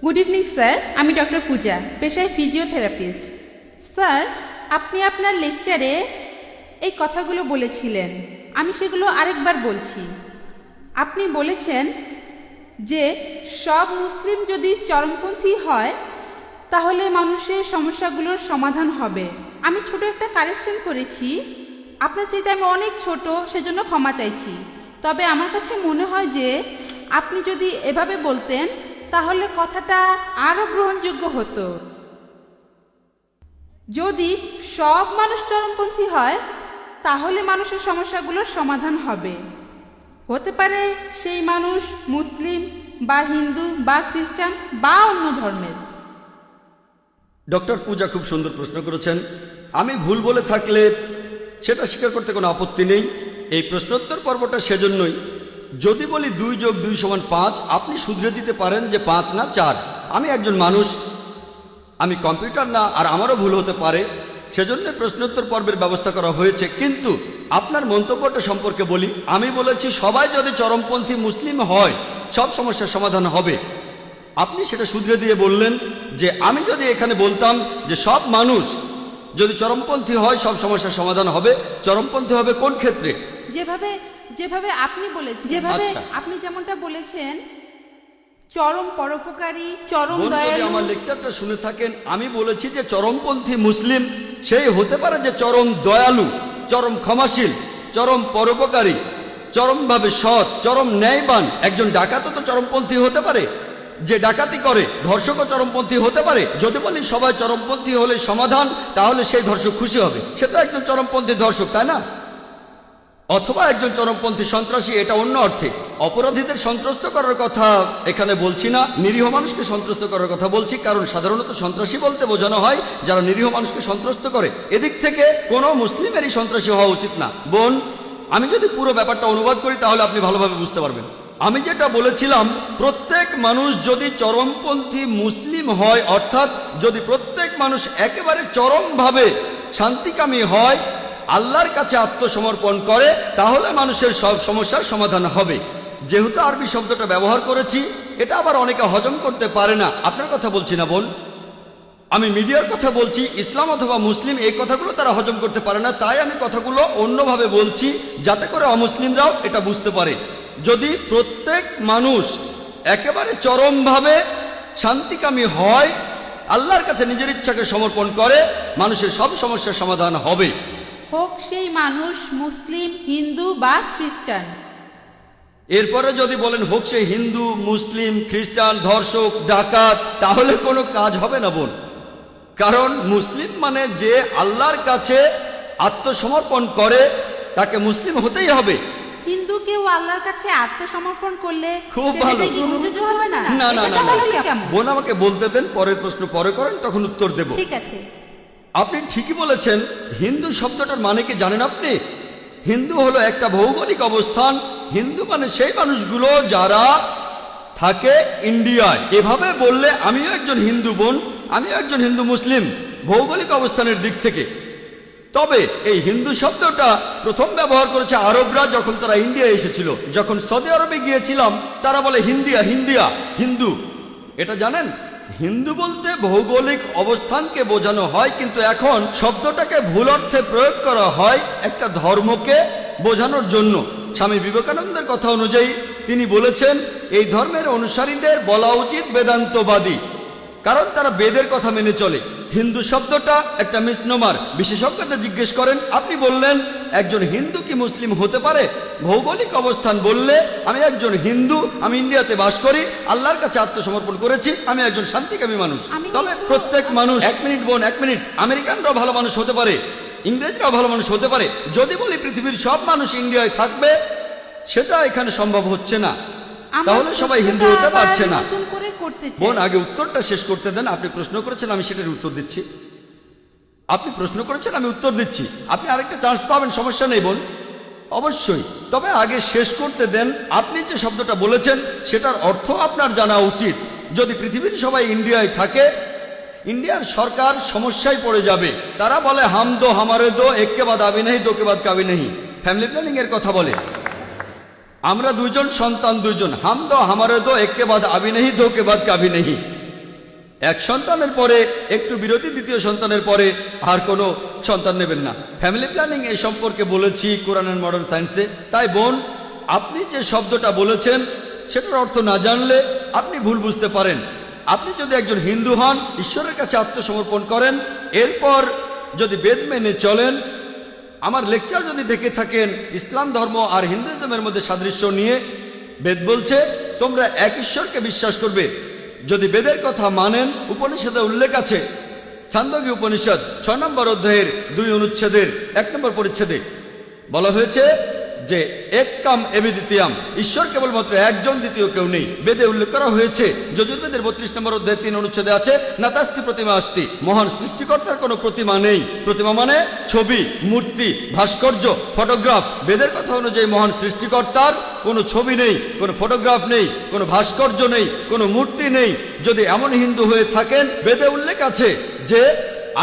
Good evening sir, আমি doctor পূজা, পেশায় physiotherapist. Sir, আপনি আপনার লেকচারে এই কথাগুলো বলেছিলেন, আমি সেগুলো আরেকবার বলছি। আপনি বলেছেন যে সব মুসলিম যদি চরমপন্থী হয় তাহলে মানুষের সমস্যাগুলোর সমাধান হবে। আমি ছোট একটা কারেকশন করেছি, আপনার চাইতে আমি অনেক ছোট, সেজন্য ক্ষমা চাইছি। তবে আমার কাছে মনে হয় যে আপনি যদি এভাবে বলতেন তাহলে কথাটা আরও গ্রহণযোগ্য হতো। যদি সব মানুষ চরমপন্থী হয় তাহলে মানুষের সমস্যাগুলোর সমাধান হবে। হতে পারে সেই মানুষ মুসলিম বা হিন্দু বা খ্রিস্টান বা অন্য ধর্মের। ডক্টর পূজা খুব সুন্দর প্রশ্ন করেছেন। আমি ভুল বলে থাকলে সেটা স্বীকার করতে কোনো আপত্তি নেই। এই প্রশ্নোত্তর পর্বটা সেজন্যই, যদি বলি 2 + 2 = 5, আপনি শুধরে দিতে পারেন যে 5 না 4। আমি একজন মানুষ, আমি কম্পিউটার না, আর আমারও ভুল হতে পারে, সেজন্য প্রশ্নোত্তর পর্বের ব্যবস্থা করা হয়েছে। কিন্তু আপনার মন্তব্যটা সম্পর্কে বলি, আমি বলেছি সবাই যদি চরমপন্থী মুসলিম হয় সব সমস্যার সমাধান হবে। আপনি সেটা শুধরে দিয়ে বললেন যে আমি যদি এখানে বলতাম যে সব মানুষ যদি চরমপন্থী হয় সব সমস্যার সমাধান হবে, চরমপন্থী হবে কোন ক্ষেত্রে? যেভাবে আপনি বলেছেন, যেভাবে আপনি যেমনটা বলেছেন, চরম পরোপকারী, চরম দয়ালু। যদি আমার লেকচারটা শুনে থাকেন, আমি বলেছি যে চরমপন্থী মুসলিম সেই হতে পারে যে চরম দয়ালু, চরম ক্ষমাশীল, চরম পরোপকারী, চরমভাবে সৎ, চরম ন্যায়বান। একজন ডাকাতও তো চরমপন্থী হতে পারে, যে ডাকাতি করে। ধর্ষকও চরমপন্থী হতে পারে। যদি বলি সবাই চরমপন্থী হলে সমাধান, তাহলে সেই ধর্ষক খুশি হবে, সে তো একজন চরমপন্থী ধর্ষক, তাই না? অথবা একজন চরমপন্থী সন্ত্রাসী, এটা অন্য অর্থে। অপরাধীদের সন্ত্রস্ত করার কথা এখানে বলছি না, নিরীহ মানুষকে সন্ত্রস্ত করার কথা বলছি। কারণ সাধারণত সন্ত্রাসী বলতে বোঝানো হয় যারা নিরীহ মানুষকে সন্ত্রস্ত করে। এদিক থেকে কোনো মুসলিমেরই সন্ত্রাসী হওয়া উচিত না। বোন, আমি যদি পুরো ব্যাপারটা অনুবাদ করি তাহলে আপনি ভালোভাবে বুঝতে পারবেন। আমি যেটা বলেছিলাম, প্রত্যেক মানুষ যদি চরমপন্থী মুসলিম হয়, অর্থাৎ যদি প্রত্যেক মানুষ একেবারে চরমভাবে শান্তিকামী হয়, আল্লাহর কাছে আত্মসমর্পণ করে, তাহলে মানুষের সব সমস্যার সমাধান হবে। যেহেতু আরবি শব্দটা ব্যবহার করেছি, এটা আবার অনেকে হজম করতে পারে না। আপনার কথা বলছি না বোন, আমি মিডিয়ার কথা বলছি। ইসলাম অথবা মুসলিম, এই কথাগুলো তারা হজম করতে পারে না, তাই আমি কথাগুলো অন্যভাবে বলছি যাতে করে অমুসলিমরাও এটা বুঝতে পারে। যদি প্রত্যেক মানুষ একেবারে চরমভাবে শান্তিকামী হয়, আল্লাহর কাছে নিজের ইচ্ছাকে সমর্পণ করে, মানুষের সব সমস্যার সমাধান হবে। হোক সেই মানুষ মুসলিম, হিন্দু বা খ্রিস্টান। এরপরে যদি বলেন হোক সে হিন্দু, মুসলিম, খ্রিস্টান, ধর্ষক, ডাকাত, তাহলে কোনো কাজ হবে না বোন। কারণ মুসলিম মানে যে আল্লাহর কাছে আত্মসমর্পণ করে, তাকে মুসলিম হতেই হবে। হিন্দু কেউ আল্লাহর কাছে আত্মসমর্পণ করলে খুব ভালো। হবে না? না না না, বোন আমাকে বলতে দেন, পরের প্রশ্ন পরে করেন, তখন উত্তর দেব। ঠিক আছে। আপনি ঠিকই বলেছেন। হিন্দু শব্দটার মানে কি জানেন আপনি? হিন্দু হলো একটা ভৌগোলিক অবস্থান। হিন্দু মানে সেই মানুষগুলো যারা থাকে ইন্ডিয়ায়। এভাবে বললে আমিও একজন হিন্দু বোন, আমিও একজন হিন্দু মুসলিম ভৌগোলিক অবস্থানের দিক থেকে। তবে এই হিন্দু শব্দটা প্রথম ব্যবহার করেছে আরবরা যখন তারা ইন্ডিয়া এসেছিল। যখন সৌদি আরবে গিয়েছিলাম তারা বলে হিন্দিয়া, হিন্দিয়া, হিন্দু। এটা জানেন, হিন্দু বলতে ভৌগোলিক অবস্থানকে বোঝানো হয়, কিন্তু এখন শব্দটাকে ভুল অর্থে প্রয়োগ করা হয় একটা ধর্মকে বোঝানোর জন্য। স্বামী বিবেকানন্দের কথা অনুযায়ী তিনি বলেছেন এই ধর্মের অনুসারীদের বলা উচিত বেদান্তবাদী, কারণ তারা বেদের কথা মেনে চলে। হিন্দু শব্দটা একটা মিসনোমার। বিশেষজ্ঞদের জিজ্ঞেস করেন, আপনি বললেন একজন হিন্দু কি মুসলিম হতে পারে? ভৌগোলিক অবস্থান বললে আমি একজন হিন্দু, আমি ইন্ডিয়াতে বাস করি, আল্লাহর কাছে আত্মসমর্পণ করেছি, আমি একজন শান্তিকামী মানুষ। তবে প্রত্যেক মানুষ, 1 মিনিট বোন, 1 মিনিট, আমেরিকানরাও ভালো মানুষ হতে পারে, ইংরেজরাও ভালো মানুষ হতে পারে। যদি বলি পৃথিবীর সব মানুষ ইন্ডিয়ায় থাকবে, সেটা এখানে সম্ভব হচ্ছে না, তাহলে সবাই হিন্দু হতে পারছে না। বোন, আগে উত্তরটা শেষ করতে দেন। আপনি প্রশ্ন করেছেন, আমি সেটার উত্তর দিচ্ছি। আপনি প্রশ্ন করেছেন, আমি উত্তর দিচ্ছি। আপনি আরেকটা চান্স পাবেন, সমস্যা নেই বোন, অবশ্যই। তবে আগে শেষ করতে দেন। আপনি যে শব্দটা বলেছেন সেটার অর্থ আপনার জানা উচিত। যদি পৃথিবীর সবাই ইন্ডিয়ায় থাকে, ইন্ডিয়ার সরকার সমস্যায় পড়ে যাবে। তারা বলে হাম দো হামারে দো, এককে বাদ আবি নেই, দোকে বাদ কাবি নেই। ফ্যামিলি প্ল্যানিং এর কথা বলে। আমরা 2 জন সন্তান, 2 জন, হাম দো হামারে দো, এককে বাদ আবি নেই, দোকে বাদ কাবি নেই। এক সন্তানের পরে একটু বিরতি, দ্বিতীয় সন্তানের পরে আর কোনো সন্তান নেবেন না। ফ্যামিলি প্ল্যানিং এই সম্পর্কে বলেছি কোরআন অ্যান্ড মডার্ন সায়েন্সে। তাই বোন, আপনি যে শব্দটা বলেছেন সেটার অর্থ না জানলে আপনি ভুল বুঝতে পারেন। আপনি যদি একজন হিন্দু হন, ঈশ্বরের কাছে আত্মসমর্পণ করেন, এরপর যদি বেদ মেনে চলেন, আমার লেকচার যদি দেখে থাকেন ইসলাম ধর্ম আর হিন্দুইজমের মধ্যে সাদৃশ্য নিয়ে, বেদ বলছে তোমরা এক ঈশ্বরকে বিশ্বাস করবে। যদি বেদের কথা মানেন, উপনিষদে উল্লেখ আছে, ছান্দোগ্য উপনিষদ 6 নম্বর অধ্যায়ের 2 অনুচ্ছেদের 1 নম্বর পরিচ্ছেদে বলা হয়েছে যে এক কাম এবি দ্বিতীয়াম, ঈশ্বর কেবলমাত্র একজন, দ্বিতীয় কেউ নেই। বেদে উল্লেখ করা হয়েছে, যজুর্বেদের 32 নম্বর অধ্যায় 3 অনুচ্ছেদে আছে, নাতাস্তি প্রতিমা আস্তি, মহান সৃষ্টিকর্তার কোনো প্রতিমা নেই। প্রতিমা মানে ছবি, মূর্তি, ভাস্কর্য, ফটোগ্রাফ। বেদের কথা অনুযায়ী মহান সৃষ্টিকর্তার কোনো ছবি নেই, কোনো ফটোগ্রাফ নেই, কোনো ভাস্কর্য নেই, কোনো মূর্তি নেই। যদি এমন হিন্দু হয়ে থাকেন, বেদে উল্লেখ আছে যে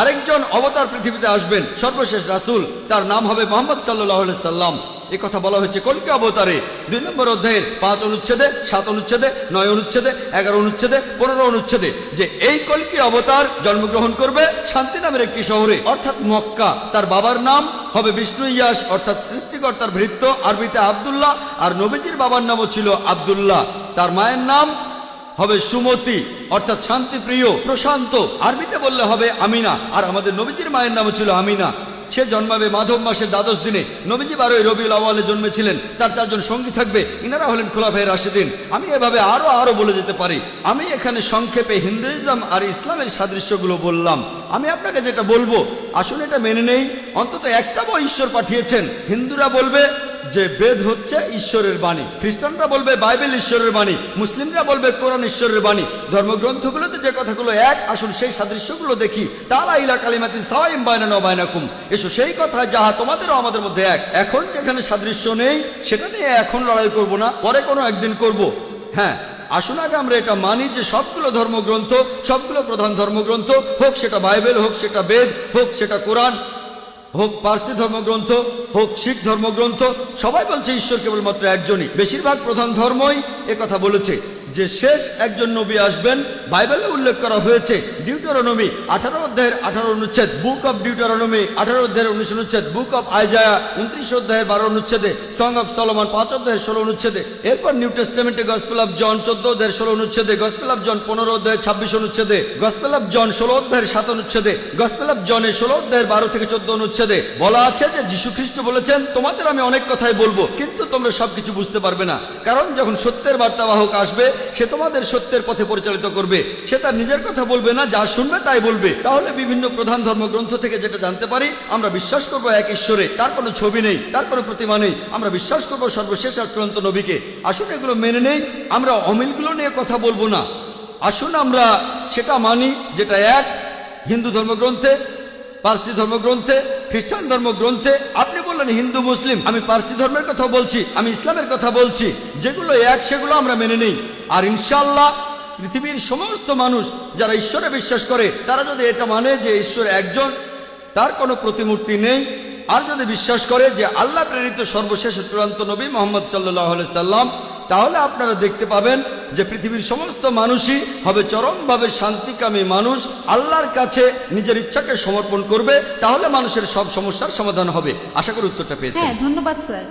আরেকজন অবতার পৃথিবীতে আসবেন, সর্বশেষ রাসূল, তার নাম হবে মুহাম্মদ সাল্লাল্লাহু আলাইহি সাল্লাম। এই কথা বলা হয়েছে কল্কি অবতারে 2 নম্বর অধ্যায়ের 5 অনুচ্ছেদে, 7 অনুচ্ছেদে, 9 অনুচ্ছেদে, 11 অনুচ্ছেদে, 15 অনুচ্ছেদে, যে এই কল্কি অবতার জন্মগ্রহণ করবে শান্তি নামের একটি শহরে, অর্থাৎ মক্কা। তার বাবার নাম হবে বিষ্ণু ইয়াস, অর্থাৎ সৃষ্টিকর্তার ভৃত্য, আরবিতে আব্দুল্লাহ। আর নবীজির বাবার নামও ছিল আব্দুল্লাহ। তার মায়ের নাম হবে সুমতি, অর্থাৎ শান্তিপ্রিয়, প্রশান্ত। আরবিতে বললে হবে আমিনা। আর আমাদের নবীজির মায়ের নামও ছিল আমিনা। সে জন্মাবে মাধব মাসের 12 দিনে। নবীজি 12 রবিউল আউয়ালে জন্মেছিলেন। তার 4 জন সঙ্গী থাকবে, ইনারা হলেন খোলাফায়ে রাশিদিন। আমি এভাবে আরো বলে যেতে পারি। আমি এখানে সংক্ষেপে হিন্দুইজম আর ইসলামের সাদৃশ্যগুলো বললাম। আমি আপনাকে যেটা বলবো, আসলে এটা মেনে নেই। অন্তত একটা বই ঈশ্বর পাঠিয়েছেন। হিন্দুরা বলবে যে বেদ হচ্ছে ঈশ্বরের বাণী, খ্রিস্টানরা বলবে বাইবেল ঈশ্বরের বাণী, মুসলিমরা বলবে কোরআন ঈশ্বরের বাণী। ধর্মগ্রন্থগুলোতে যে কথাগুলো এক, আসুন সেই সাদৃশ্যগুলো দেখি। তাআলা ইলা কালিমাতিন সাওয়াইন বাইনানা ওয়া বাইনাকুম, এসো সেই কথা যাহা তোমাদেরও আমাদের মধ্যে এক। এখন যেখানে সাদৃশ্য নেই সেটা নিয়ে এখন লড়াই করব না, পরে কোনো একদিন করব। হ্যাঁ, আসুন আগে আমরা এটা মানি যে সবগুলো ধর্মগ্রন্থ, সবগুলো প্রধান ধর্মগ্রন্থ, হোক সেটা বাইবেল, হোক সেটা বেদ, হোক সেটা কোরআন, হোক পার্সি ধর্মগ্রন্থ, হোক শিখ ধর্মগ্রন্থ, সবাই বলছে ঈশ্বর কেবলমাত্র একজনই। বেশিরভাগ প্রধান ধর্মই কথা বলেছে যে শেষ একজন নবী আসবেন। বাইবেলে উল্লেখ করা হয়েছে ডিউটেরোনমি 18 অধ্যায়ের 18 অনুচ্ছেদ, বুক অফ ডিউটেরোনমি 18 অধ্যায়ের 19 অনুচ্ছেদ, বুক অফ আইজায়া 29 অধ্যায়ের 12 অনুচ্ছেদে, সং অফ সলোমন 5 অধ্যায়ের 16 অনুচ্ছেদে। এরপর নিউ টেস্টামেন্টে গসপেল অফ জন 14 অধ্যায়ের 16 অনুচ্ছেদে, গসপেল অফ জন 15 অধ্যায়ের 26 অনুচ্ছেদে, গসপেল অফ জন 16 অধ্যায়ের 7 অনুচ্ছেদে, গসপেল অফ জনের 16 অধ্যায়ের 12 থেকে 14 অনুচ্ছেদে বলা আছে যে যীশু খ্রিস্ট বলেছেন, তোমাদের আমি অনেক কথাই বলবো, কিন্তু তোমরা সবকিছু বুঝতে পারবে না। কারণ যখন সত্যের বার্তাবাহক আসবে, সে তোমাদের সত্যের পথে পরিচালিত করবে। সে তার নিজের কথা বলবে না, যা শুনবে তাই বলবে। তাহলে বিভিন্ন প্রধান ধর্মগ্রন্থ থেকে যেটা জানতে পারি, আমরা বিশ্বাস করব এক ঈশ্বরে, তার কোনো ছবি নেই, তার কোনো প্রতিমা নেই। আমরা বিশ্বাস করব সর্বশেষ আর চূড়ান্ত নবীকে। আসুন এগুলো মেনে নেই, আমরা অমিলগুলো নিয়ে কথা বলবো না। আসুন আমরা সেটা মানি যেটা এক, হিন্দু ধর্মগ্রন্থে, পার্সি ধর্মগ্রন্থে, খ্রিস্টান ধর্মগ্রন্থে। আপনি বললেন হিন্দু মুসলিম, আমি পার্সি ধর্মের কথা বলছি, আমি ইসলামের কথা বলছি। যেগুলো এক সেগুলো আমরা মেনে নেই। আর ইনশাআল্লাহ পৃথিবীর সমস্ত মানুষ যারা ঈশ্বরে বিশ্বাস করে, তারা যদি এটা মানে যে ঈশ্বর একজন, তার কোনো প্রতিমূর্তি নেই, আর যদি বিশ্বাস করে যে আল্লাহ প্রেরিত সর্বশেষ চূড়ান্ত নবী মুহাম্মদ সাল্লাল্লাহু আলাইহি সাল্লাম, তাহলে আপনারা দেখতে পাবেন যে পৃথিবীর সমস্ত মানুষই হবে চরমভাবে শান্তিকামী মানুষ, আল্লাহর কাছে নিজের ইচ্ছাকে সমর্পণ করবে। তাহলে মানুষের সব সমস্যার সমাধান হবে। আশা করি উত্তরটা পেয়েছেন। হ্যাঁ, ধন্যবাদ স্যার।